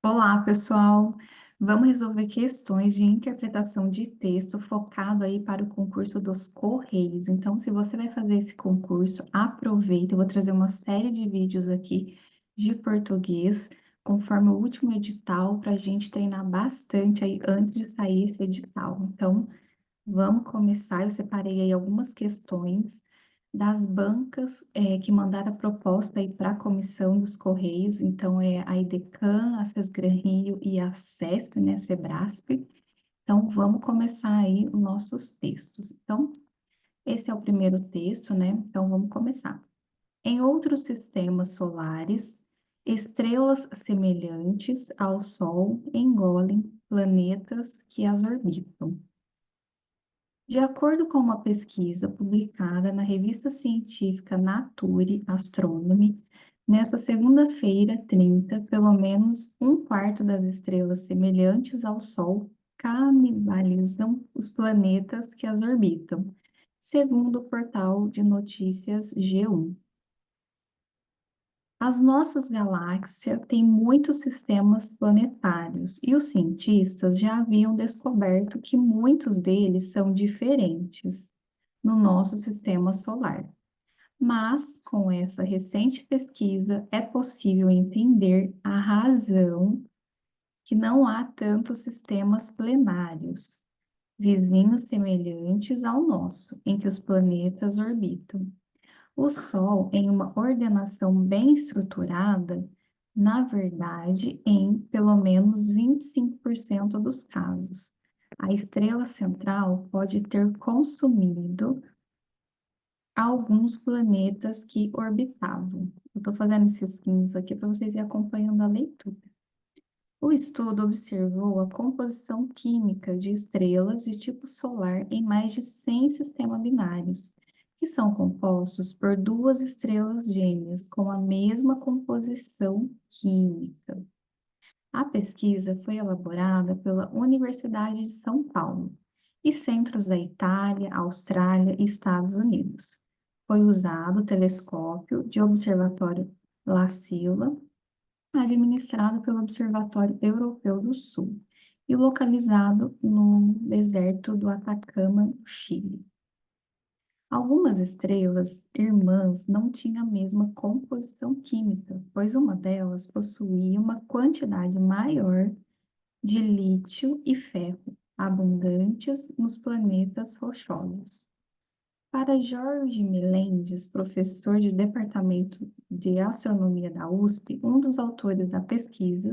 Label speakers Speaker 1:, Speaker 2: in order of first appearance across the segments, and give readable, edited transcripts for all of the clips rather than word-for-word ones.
Speaker 1: Olá, pessoal! Vamos resolver questões de interpretação de texto focado aí para o concurso dos Correios. Então, se você vai fazer esse concurso, aproveita. Eu vou trazer uma série de vídeos aqui de português, conforme o último edital, para a gente treinar bastante aí antes de sair esse edital. Então, vamos começar. Eu separei aí algumas questões das bancas que mandaram a proposta aí para a comissão dos Correios. Então, é a IDECAN, a Sesgran Rio e a CESP, né, Sebrasp. Então, vamos começar aí os nossos textos. Então, esse é o primeiro texto, né? Então, vamos começar. Em outros sistemas solares, estrelas semelhantes ao Sol engolem planetas que as orbitam. De acordo com uma pesquisa publicada na revista científica Nature Astronomy, nesta segunda-feira, 30, pelo menos um quarto das estrelas semelhantes ao Sol canibalizam os planetas que as orbitam, segundo o portal de notícias G1. As nossas galáxias têm muitos sistemas planetários e os cientistas já haviam descoberto que muitos deles são diferentes no nosso sistema solar. Mas, com essa recente pesquisa, é possível entender a razão que não há tantos sistemas plenários, vizinhos semelhantes ao nosso, em que os planetas orbitam. O Sol, em uma ordenação bem estruturada, na verdade, em pelo menos 25% dos casos, a estrela central pode ter consumido alguns planetas que orbitavam. Eu estou fazendo esses risquinhos aqui para vocês irem acompanhando a leitura. O estudo observou a composição química de estrelas de tipo solar em mais de 100 sistemas binários, que são compostos por duas estrelas gêmeas com a mesma composição química. A pesquisa foi elaborada pela Universidade de São Paulo e centros da Itália, Austrália e Estados Unidos. Foi usado o telescópio de observatório La Silla, administrado pelo Observatório Europeu do Sul e localizado no deserto do Atacama, no Chile. Algumas estrelas irmãs não tinham a mesma composição química, pois uma delas possuía uma quantidade maior de lítio e ferro, abundantes nos planetas rochosos. Para Jorge Melendes, professor de Departamento de Astronomia da USP, um dos autores da pesquisa,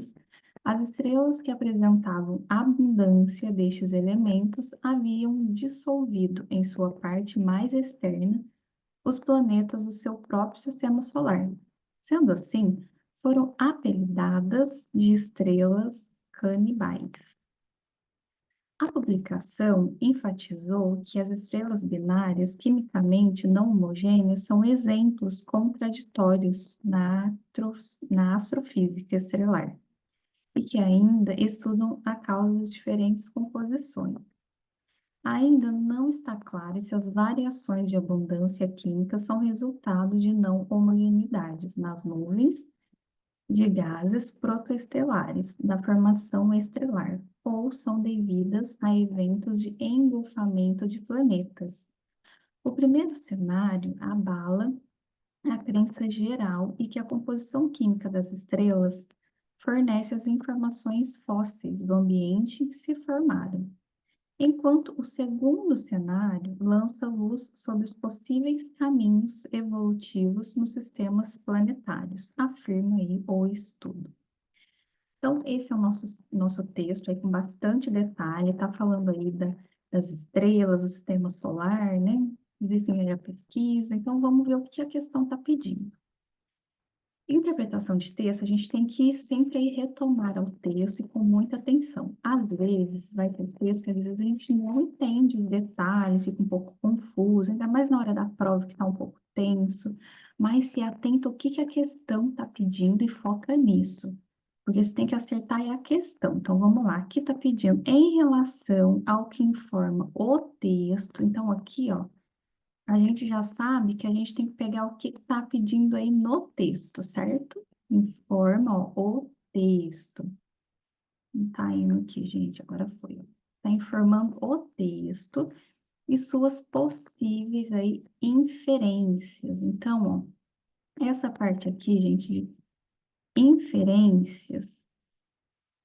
Speaker 1: as estrelas que apresentavam abundância destes elementos haviam dissolvido em sua parte mais externa os planetas do seu próprio sistema solar. Sendo assim, foram apelidadas de estrelas canibais. A publicação enfatizou que as estrelas binárias quimicamente não homogêneas são exemplos contraditórios na astrofísica estelar e que ainda estudam a causa das diferentes composições. Ainda não está claro se as variações de abundância química são resultado de não homogeneidades nas nuvens de gases protoestelares da formação estelar ou são devidas a eventos de engolfamento de planetas. O primeiro cenário abala a crença geral e que a composição química das estrelas fornece as informações fósseis do ambiente em que se formaram, enquanto o segundo cenário lança luz sobre os possíveis caminhos evolutivos nos sistemas planetários, afirma aí o estudo. Então, esse é o nosso texto aí com bastante detalhe, está falando aí das estrelas, do sistema solar, né? Existem aí a pesquisa, então vamos ver o que a questão está pedindo. Interpretação de texto, a gente tem que sempre aí retomar ao texto e com muita atenção. Às vezes, vai ter texto que às vezes a gente não entende os detalhes, fica um pouco confuso, ainda mais na hora da prova que está um pouco tenso, mas se atenta ao que a questão está pedindo e foca nisso. Porque você tem que acertar aí a questão. Então, vamos lá. Aqui está pedindo em relação ao que informa o texto. Então, aqui, ó, a gente já sabe que a gente tem que pegar o que está pedindo aí no texto, certo? Informa, ó, o texto. Tá indo aqui, gente, agora foi. Tá informando o texto e suas possíveis aí inferências. Então, ó, essa parte aqui, gente, de inferências,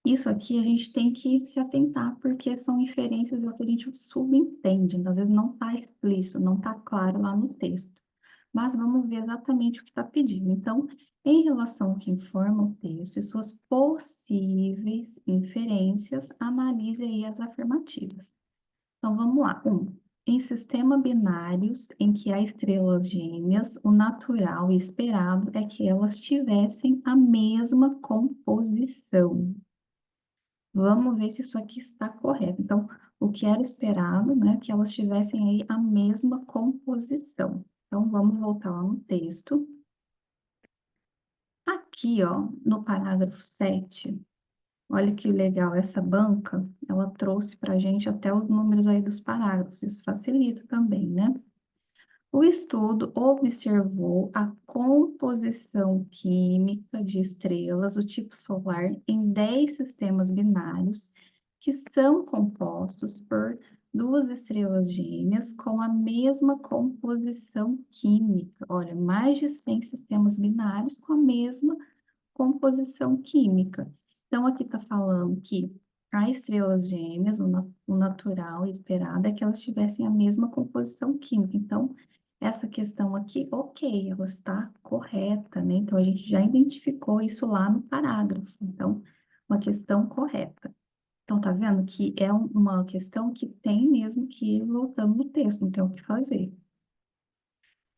Speaker 1: isso aqui a gente tem que se atentar, porque são inferências é o que a gente subentende, então, às vezes não está explícito, não está claro lá no texto. Mas vamos ver exatamente o que está pedindo. Então, em relação ao que informa o texto e suas possíveis inferências, analise aí as afirmativas. Então, vamos lá. Em sistema binários em que há estrelas gêmeas, o natural e esperado é que elas tivessem a mesma composição. Vamos ver se isso aqui está correto. Então, o que era esperado, né, que elas tivessem aí a mesma composição. Então, vamos voltar lá no texto. Aqui, ó, no parágrafo 7, olha que legal, essa banca, ela trouxe para a gente até os números aí dos parágrafos, isso facilita também, né? O estudo observou a composição química de estrelas do tipo solar em 10 sistemas binários que são compostos por duas estrelas gêmeas com a mesma composição química. Olha, mais de 100 sistemas binários com a mesma composição química. Então, aqui está falando que há estrelas gêmeas, o natural esperado é que elas tivessem a mesma composição química. Então, essa questão aqui, ok, ela está correta, né? Então, a gente já identificou isso lá no parágrafo. Então, uma questão correta. Então, tá vendo que é uma questão que tem mesmo que ir voltando no texto, não tem o que fazer.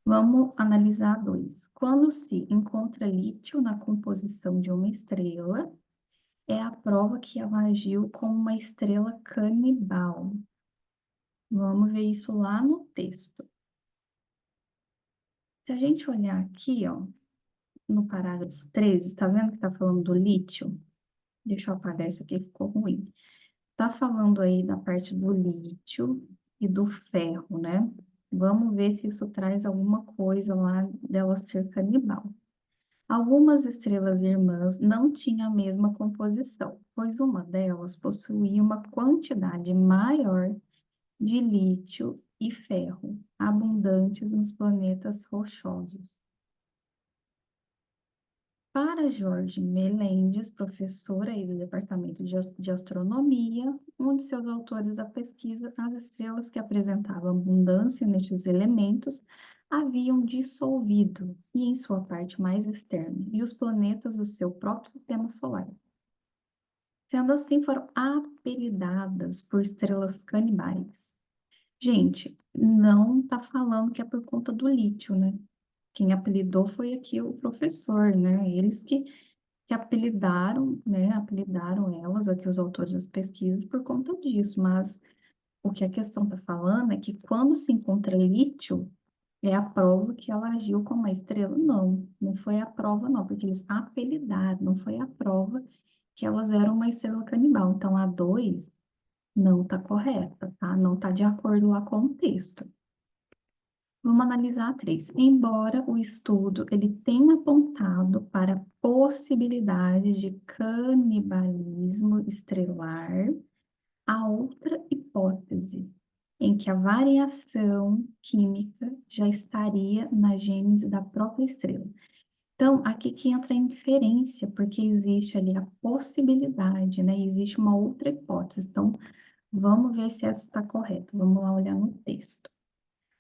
Speaker 1: Vamos analisar dois. Quando se encontra lítio na composição de uma estrela, é a prova que ela agiu como uma estrela canibal. Vamos ver isso lá no texto. Se a gente olhar aqui, ó, no parágrafo 13, tá vendo que tá falando do lítio? Deixa eu apagar isso aqui, ficou ruim. Tá falando aí da parte do lítio e do ferro, né? Vamos ver se isso traz alguma coisa lá dela ser canibal. Algumas estrelas irmãs não tinham a mesma composição, pois uma delas possuía uma quantidade maior de lítio e ferro, abundantes nos planetas rochosos. Para Jorge Melendes, professor aí do Departamento de Astronomia, um de seus autores da pesquisa, as estrelas que apresentavam abundância nestes elementos haviam dissolvido, e em sua parte mais externa, e os planetas do seu próprio sistema solar. Sendo assim, foram apelidadas por estrelas canibais. Gente, não está falando que é por conta do lítio, né? Quem apelidou foi aqui o professor, né? Eles que apelidaram, né? Apelidaram elas, aqui os autores das pesquisas, por conta disso. Mas o que a questão está falando é que quando se encontra lítio, é a prova que ela agiu como uma estrela? Não, não foi a prova, não, porque eles apelidaram, não foi a prova que elas eram uma estrela canibal. Então, a 2 não está correta, tá? Não está de acordo lá com o texto. Vamos analisar a 3. Embora o estudo ele tenha apontado para possibilidades de canibalismo estrelar, há outra hipótese em que a variação química já estaria na gênese da própria estrela. Então, aqui que entra a inferência, porque existe ali a possibilidade, né? Existe uma outra hipótese. Então, vamos ver se essa está correta. Vamos lá olhar no texto.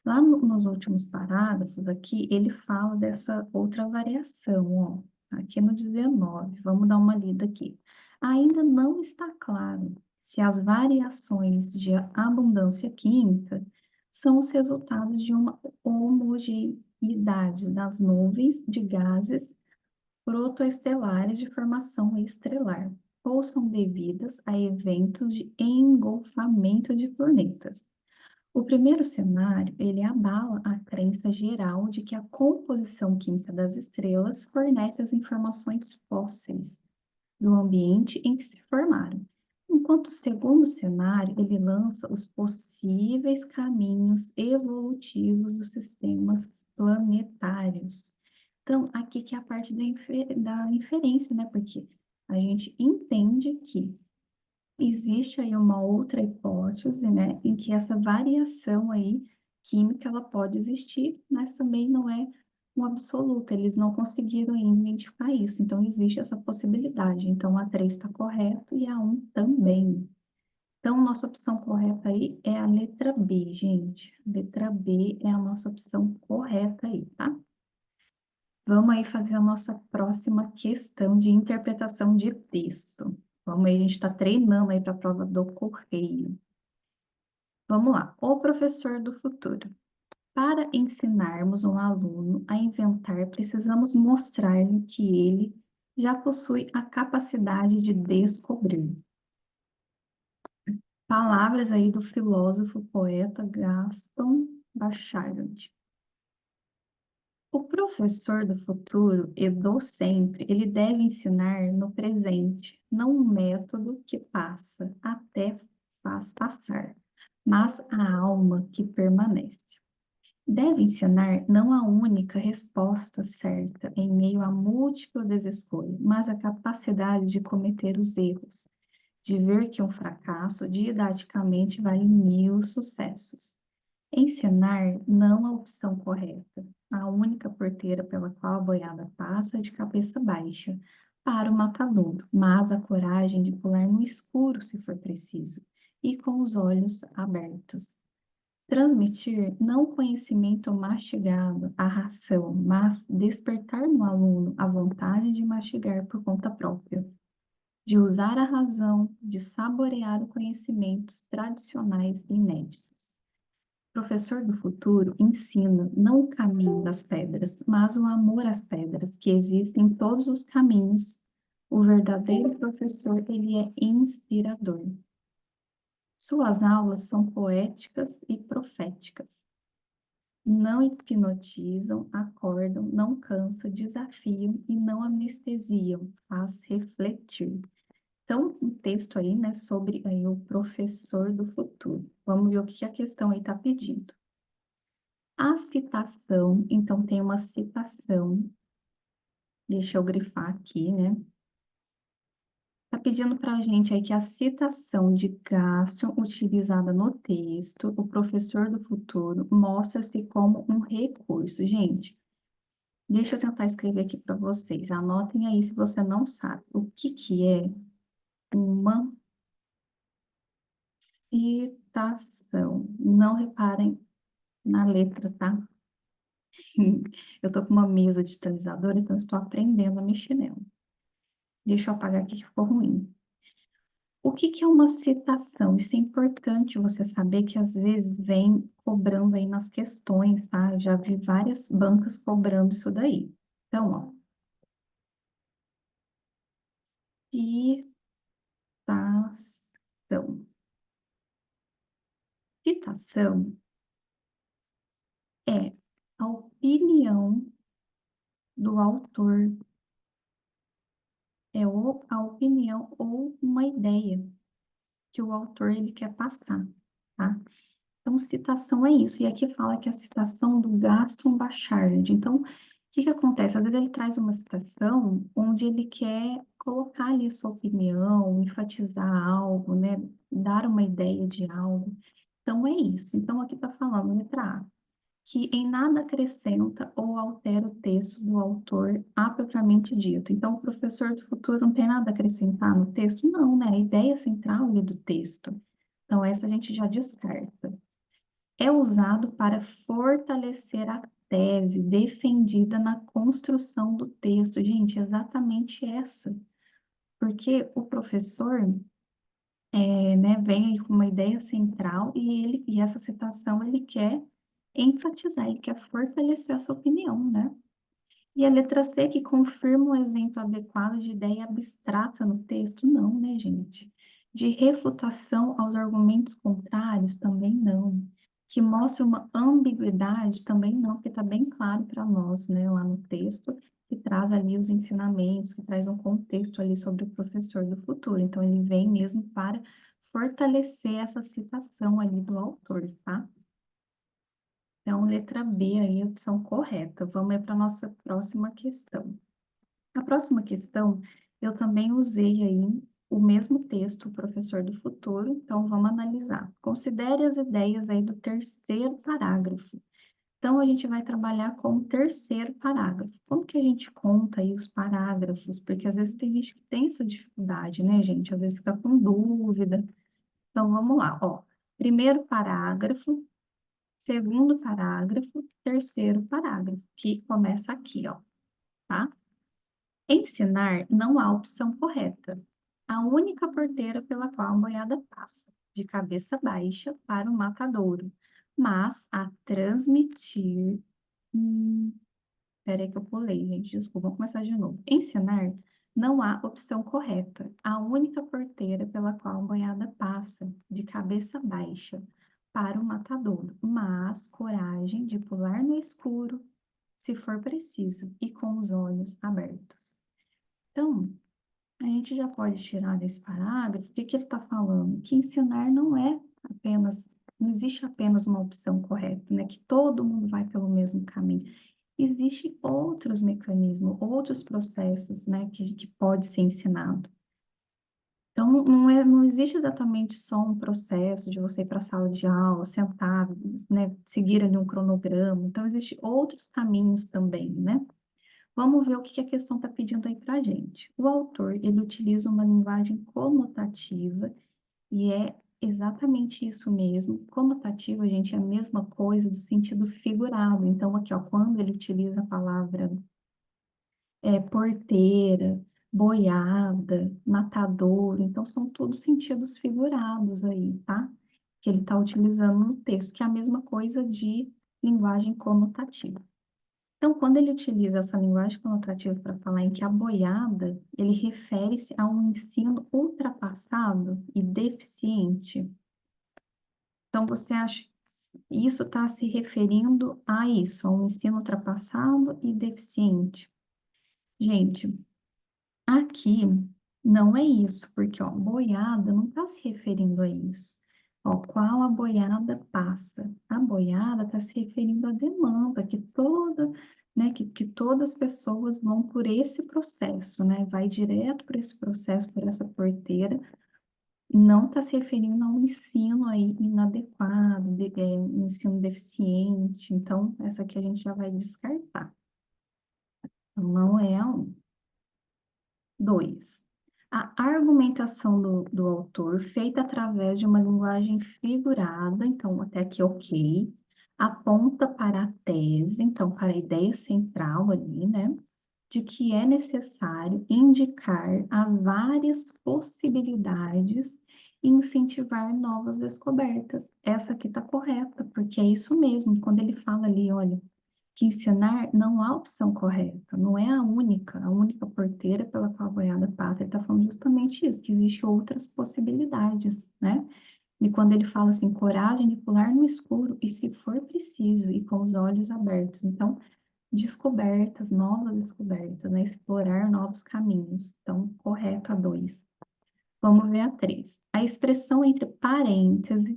Speaker 1: Lá nos últimos parágrafos aqui, ele fala dessa outra variação, ó. Aqui no 19, vamos dar uma lida aqui. Ainda não está claro se as variações de abundância química são os resultados de uma homogeneidade das nuvens de gases protoestelares de formação estrelar, ou são devidas a eventos de engolfamento de planetas. O primeiro cenário, ele abala a crença geral de que a composição química das estrelas fornece as informações fósseis do ambiente em que se formaram. Enquanto o segundo cenário, ele lança os possíveis caminhos evolutivos dos sistemas planetários. Então, aqui que é a parte da inferência, né? Porque a gente entende que existe aí uma outra hipótese, né, em que essa variação aí química ela pode existir, mas também não é um absoluto, eles não conseguiram ainda identificar isso, então existe essa possibilidade. Então a 3 está correto e a 1 também. Então, nossa opção correta aí é a letra B, gente. Letra B é a nossa opção correta aí, tá? Vamos aí fazer a nossa próxima questão de interpretação de texto. Vamos aí, a gente está treinando aí para a prova do Correio. Vamos lá. O professor do futuro. Para ensinarmos um aluno a inventar, precisamos mostrar-lhe que ele já possui a capacidade de descobrir. Palavras aí do filósofo poeta Gaston Bachelard. O professor do futuro e do sempre, ele deve ensinar no presente, não um método que passa, até faz passar, mas a alma que permanece. Deve ensinar não a única resposta certa em meio à múltipla desescolha, mas a capacidade de cometer os erros, de ver que um fracasso didaticamente vale 1000 sucessos. Ensinar não a opção correta, a única porteira pela qual a boiada passa de cabeça baixa para o matadouro, mas a coragem de pular no escuro se for preciso, e com os olhos abertos. Transmitir não conhecimento mastigado, a ração, mas despertar no aluno a vontade de mastigar por conta própria, de usar a razão, de saborear os conhecimentos tradicionais e inéditos. O professor do futuro ensina não o caminho das pedras, mas o amor às pedras, que existem em todos os caminhos. O verdadeiro professor, ele é inspirador. Suas aulas são poéticas e proféticas. Não hipnotizam, acordam, não cansam, desafiam e não anestesiam, faz refletir. Então, um texto aí, né, sobre aí, o professor do futuro. Vamos ver o que a questão aí está pedindo. A citação, então tem uma citação, deixa eu grifar aqui, né? Está pedindo para a gente aí que a citação de Gaston utilizada no texto, o professor do futuro, mostra-se como um recurso. Gente, deixa eu tentar escrever aqui para vocês. Anotem aí se você não sabe. O que é uma citação? Não reparem na letra, tá? Eu tô com uma mesa digitalizadora, então estou aprendendo a mexer nela. Deixa eu apagar aqui que ficou ruim. O que é uma citação? Isso é importante você saber que às vezes vem cobrando aí nas questões, tá? Eu já vi várias bancas cobrando isso daí. Então, ó, citação. Citação é a opinião do autor, é a opinião ou uma ideia que o autor ele quer passar, tá? Então, citação é isso. E aqui fala que é a citação do Gaston Bachelard. Então, o que acontece? Às vezes ele traz uma citação onde ele quer colocar ali a sua opinião, enfatizar algo, né? Dar uma ideia de algo. Então, é isso. Então, aqui está falando, letra A, que em nada acrescenta ou altera o texto do autor a propriamente dito. Então, o professor do futuro não tem nada a acrescentar no texto? Não, né? A ideia central ali do texto. Então, essa a gente já descarta. É usado para fortalecer a tese defendida na construção do texto. Gente, é exatamente essa. Porque o professor, né, vem aí com uma ideia central e essa citação ele quer enfatizar, ele quer fortalecer essa opinião, né? E a letra C, que confirma um exemplo adequado de ideia abstrata no texto, não, né, gente? De refutação aos argumentos contrários, também não. Que mostra uma ambiguidade, também não, porque está bem claro para nós, né, lá no texto, que traz ali os ensinamentos, que traz um contexto ali sobre o professor do futuro. Então, ele vem mesmo para fortalecer essa citação ali do autor, tá? Então, letra B aí, a opção correta. Vamos para a nossa próxima questão. A próxima questão, eu também usei aí o mesmo texto, o professor do futuro, então vamos analisar. Considere as ideias aí do terceiro parágrafo. Então, a gente vai trabalhar com o terceiro parágrafo. Como que a gente conta aí os parágrafos? Porque às vezes tem gente que tem essa dificuldade, né, gente? Às vezes fica com dúvida. Então, vamos lá, ó. Primeiro parágrafo, segundo parágrafo, terceiro parágrafo, que começa aqui, ó, tá? Ensinar não há opção correta. A única porteira pela qual a boiada passa, de cabeça baixa para o matadouro, mas a transmitir. Peraí que eu pulei, gente. Desculpa, vou começar de novo. Ensinar não há opção correta. A única porteira pela qual a boiada passa, de cabeça baixa, para o matadouro, mas coragem de pular no escuro, se for preciso, e com os olhos abertos. Então, a gente já pode tirar desse parágrafo o que que ele está falando? Que ensinar não é apenas, não existe apenas uma opção correta, né? Que todo mundo vai pelo mesmo caminho. Existem outros mecanismos, outros processos, né, que pode ser ensinado. Então, não existe exatamente só um processo de você ir para a sala de aula, sentar, né, seguir ali um cronograma. Então, existem outros caminhos também, né? Vamos ver o que a questão está pedindo aí para a gente. O autor, ele utiliza uma linguagem conotativa e é exatamente isso mesmo. Conotativa, gente, é a mesma coisa do sentido figurado. Então, aqui, ó, quando ele utiliza a palavra porteira, boiada, matadouro, então são todos sentidos figurados aí, tá? Que ele está utilizando no texto, que é a mesma coisa de linguagem conotativa. Então, quando ele utiliza essa linguagem conotativa para falar em que a boiada, ele refere-se a um ensino ultrapassado e deficiente. Então, você acha que isso está se referindo a isso, a um ensino ultrapassado e deficiente? Gente, aqui não é isso, porque, ó, boiada não está se referindo a isso. Ó, qual a boiada passa? A boiada está se referindo à demanda, que toda, né, que todas as pessoas vão por esse processo, né? Vai direto por esse processo, por essa porteira, não está se referindo a um ensino aí inadequado, um ensino deficiente. Então, essa aqui a gente já vai descartar. Então, não é a um. 2. A argumentação do autor, feita através de uma linguagem figurada, então até aqui ok, aponta para a tese, então para a ideia central ali, né? De que é necessário indicar as várias possibilidades e incentivar novas descobertas. Essa aqui está correta, porque é isso mesmo, quando ele fala ali, olha, que ensinar não há opção correta, não é a única porteira pela qual a boiada passa. Ele está falando justamente isso, que existem outras possibilidades, né? E quando ele fala assim, coragem de pular no escuro, e se for preciso, e com os olhos abertos. Então, descobertas, novas descobertas, né? Explorar novos caminhos. Então, correto a 2. Vamos ver a 3. A expressão entre parênteses,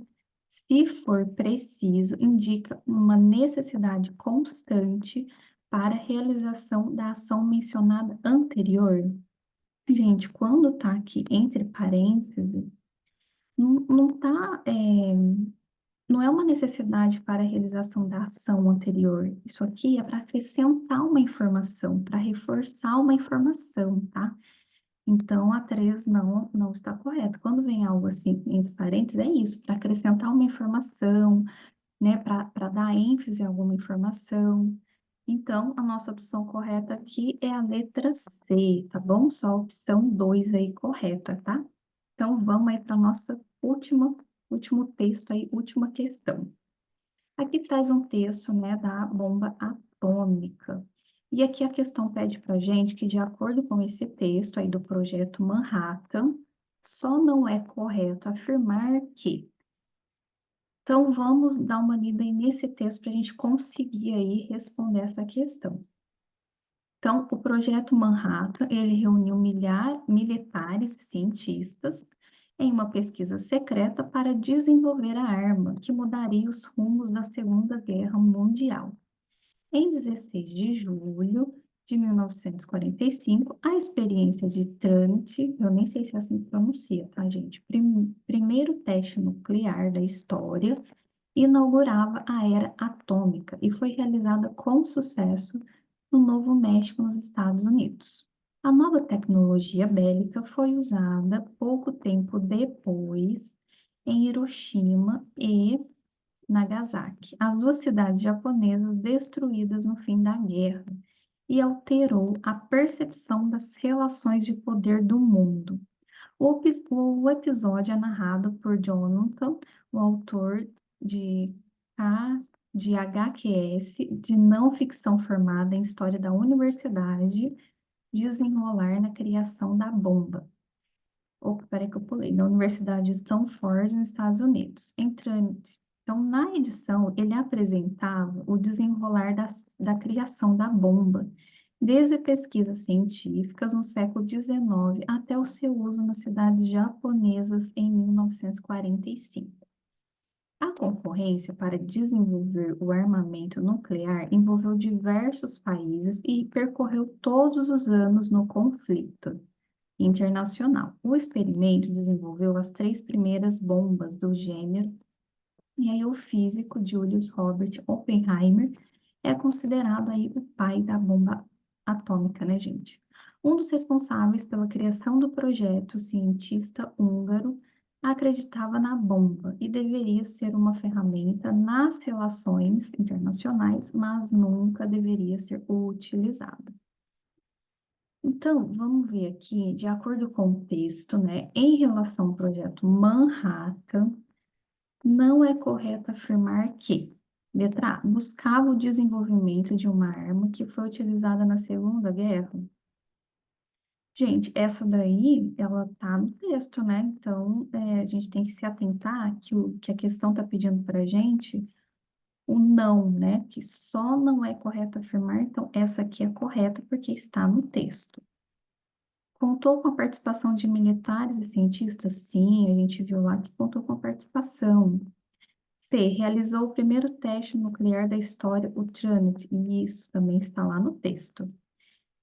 Speaker 1: se for preciso, indica uma necessidade constante para a realização da ação mencionada anterior. Gente, quando está aqui entre parênteses, não tá, não é uma necessidade para a realização da ação anterior. Isso aqui é para acrescentar uma informação, para reforçar uma informação, tá? Então, a 3 não está correto. Quando vem algo assim, entre parênteses, é isso, para acrescentar uma informação, né, para dar ênfase a alguma informação. Então, a nossa opção correta aqui é a letra C, tá bom? Só a opção 2 aí correta, tá? Então, vamos aí para a nossa último texto aí, última questão. Aqui traz um texto, né, da bomba atômica. E aqui a questão pede para a gente que, de acordo com esse texto aí do projeto Manhattan, só não é correto afirmar que. Então, vamos dar uma lida aí nesse texto para a gente conseguir aí responder essa questão. Então, o projeto Manhattan, ele reuniu militares e cientistas em uma pesquisa secreta para desenvolver a arma que mudaria os rumos da Segunda Guerra Mundial. Em 16 de julho de 1945, a experiência de Trinity, eu nem sei se é assim que pronuncia, tá, gente? Primeiro teste nuclear da história, inaugurava a era atômica e foi realizada com sucesso no Novo México, nos Estados Unidos. A nova tecnologia bélica foi usada pouco tempo depois em Hiroshima e Nagasaki, as duas cidades japonesas destruídas no fim da guerra, e alterou a percepção das relações de poder do mundo. O episódio é narrado por Jonathan, o autor de, K, de HQS, de não ficção formada em história da universidade, desenrolar na criação da bomba. Opa, peraí que eu pulei. Na Universidade de Stanford, nos Estados Unidos. Então, na edição, ele apresentava o desenrolar da criação da bomba, desde pesquisas científicas no século XIX até o seu uso nas cidades japonesas em 1945. A concorrência para desenvolver o armamento nuclear envolveu diversos países e percorreu todos os anos no conflito internacional. O experimento desenvolveu as três primeiras bombas do gênero, e aí o físico Julius Robert Oppenheimer é considerado aí o pai da bomba atômica, né, gente? Um dos responsáveis pela criação do projeto, o cientista húngaro, acreditava na bomba e deveria ser uma ferramenta nas relações internacionais, mas nunca deveria ser utilizada. Então, vamos ver aqui, de acordo com o texto, né, em relação ao projeto Manhattan, não é correto afirmar que, letra A, buscava o desenvolvimento de uma arma que foi utilizada na Segunda Guerra. Gente, essa daí, ela tá no texto, né? Então, a gente tem que se atentar que a questão está pedindo para a gente o não, né? Que só não é correto afirmar, então essa aqui é correta porque está no texto. Contou com a participação de militares e cientistas? Sim, a gente viu lá que contou com a participação. C. Realizou o primeiro teste nuclear da história, o Trinity, e isso também está lá no texto.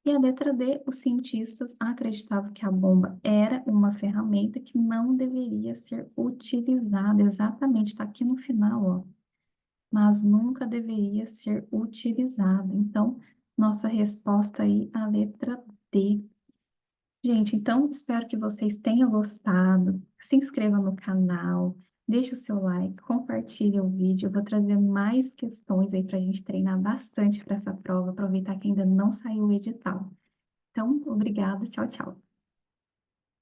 Speaker 1: E a letra D, os cientistas acreditavam que a bomba era uma ferramenta que não deveria ser utilizada, exatamente, está aqui no final, ó, mas nunca deveria ser utilizada. Então, nossa resposta aí, a letra D. Gente, então espero que vocês tenham gostado. Se inscreva no canal, deixe o seu like, compartilhe o vídeo. Eu vou trazer mais questões aí para a gente treinar bastante para essa prova, aproveitar que ainda não saiu o edital. Então, obrigada, tchau, tchau.